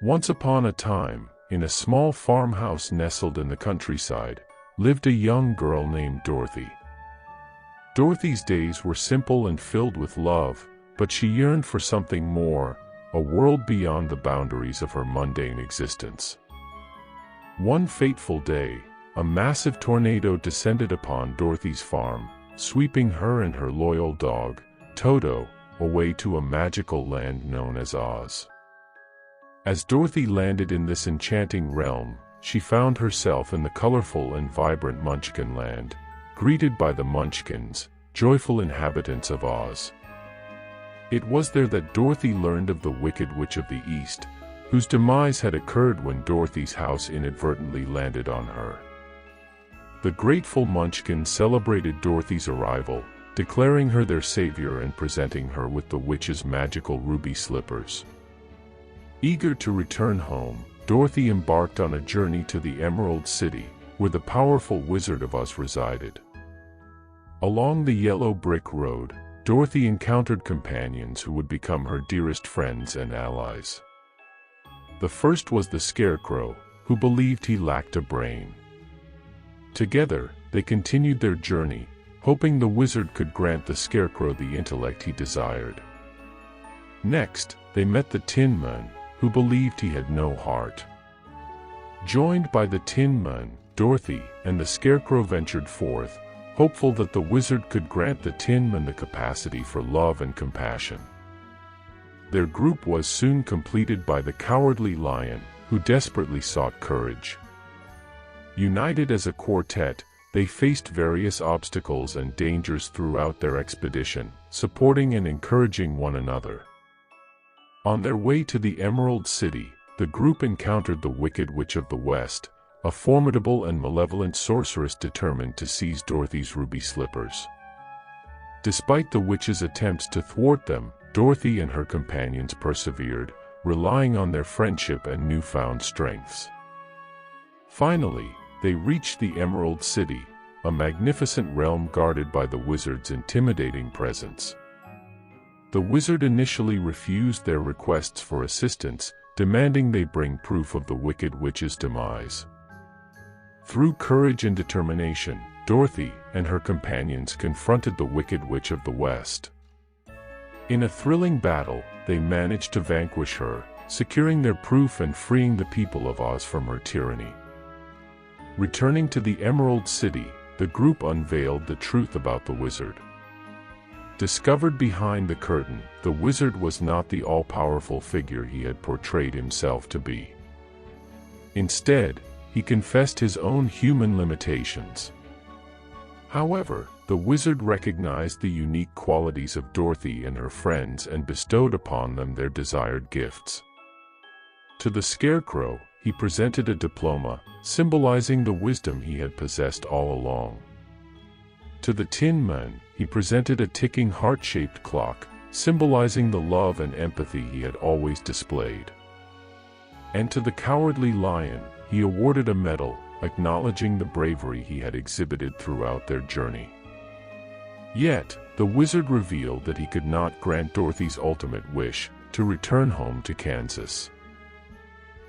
Once upon a time, in a small farmhouse nestled in the countryside, lived a young girl named Dorothy. Dorothy's days were simple and filled with love, but she yearned for something more, a world beyond the boundaries of her mundane existence. One fateful day, a massive tornado descended upon Dorothy's farm, sweeping her and her loyal dog, Toto, away to a magical land known as Oz. As Dorothy landed in this enchanting realm, she found herself in the colorful and vibrant Munchkin land, greeted by the Munchkins, joyful inhabitants of Oz. It was there that Dorothy learned of the Wicked Witch of the East, whose demise had occurred when Dorothy's house inadvertently landed on her. The grateful Munchkins celebrated Dorothy's arrival, declaring her their savior and presenting her with the witch's magical ruby slippers. Eager to return home, Dorothy embarked on a journey to the Emerald City, where the powerful Wizard of Oz resided. Along the yellow brick road, Dorothy encountered companions who would become her dearest friends and allies. The first was the Scarecrow, who believed he lacked a brain. Together, they continued their journey, hoping the wizard could grant the Scarecrow the intellect he desired. Next, they met the Tin Man, who believed he had no heart. Joined by the Tin Man, Dorothy and the Scarecrow ventured forth, hopeful that the wizard could grant the Tin Man the capacity for love and compassion. Their group was soon completed by the Cowardly Lion, who desperately sought courage. United as a quartet, they faced various obstacles and dangers throughout their expedition, supporting and encouraging one another. On their way to the Emerald City, the group encountered the Wicked Witch of the West, a formidable and malevolent sorceress determined to seize Dorothy's ruby slippers. Despite the witch's attempts to thwart them, Dorothy and her companions persevered, relying on their friendship and newfound strengths. Finally, they reached the Emerald City, a magnificent realm guarded by the wizard's intimidating presence. The wizard initially refused their requests for assistance, demanding they bring proof of the Wicked Witch's demise. Through courage and determination, Dorothy and her companions confronted the Wicked Witch of the West. In a thrilling battle, they managed to vanquish her, securing their proof and freeing the people of Oz from her tyranny. Returning to the Emerald City, the group unveiled the truth about the wizard. Discovered behind the curtain, the wizard was not the all-powerful figure he had portrayed himself to be. Instead, he confessed his own human limitations. However, the wizard recognized the unique qualities of Dorothy and her friends and bestowed upon them their desired gifts. To the Scarecrow, he presented a diploma, symbolizing the wisdom he had possessed all along. To the Tin Man, he presented a ticking heart-shaped clock, symbolizing the love and empathy he had always displayed. And to the Cowardly Lion, he awarded a medal, acknowledging the bravery he had exhibited throughout their journey. Yet, the wizard revealed that he could not grant Dorothy's ultimate wish, to return home to Kansas.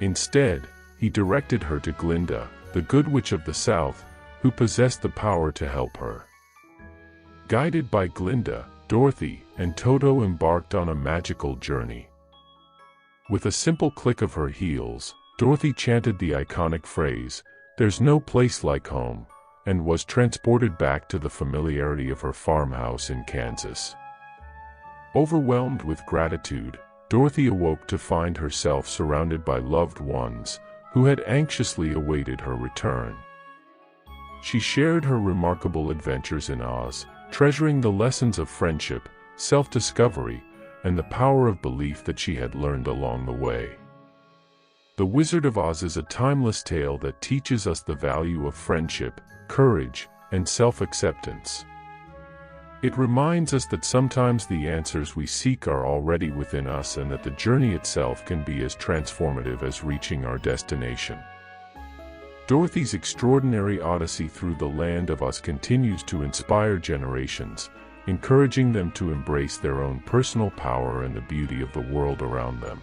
Instead, he directed her to Glinda, the Good Witch of the South, who possessed the power to help her. Guided by Glinda, Dorothy and Toto embarked on a magical journey. With a simple click of her heels, Dorothy chanted the iconic phrase, "There's no place like home," and was transported back to the familiarity of her farmhouse in Kansas. Overwhelmed with gratitude, Dorothy awoke to find herself surrounded by loved ones, who had anxiously awaited her return. She shared her remarkable adventures in Oz, treasuring the lessons of friendship, self-discovery, and the power of belief that she had learned along the way. The Wizard of Oz is a timeless tale that teaches us the value of friendship, courage, and self-acceptance. It reminds us that sometimes the answers we seek are already within us and that the journey itself can be as transformative as reaching our destination. Dorothy's extraordinary odyssey through the land of Oz continues to inspire generations, encouraging them to embrace their own personal power and the beauty of the world around them.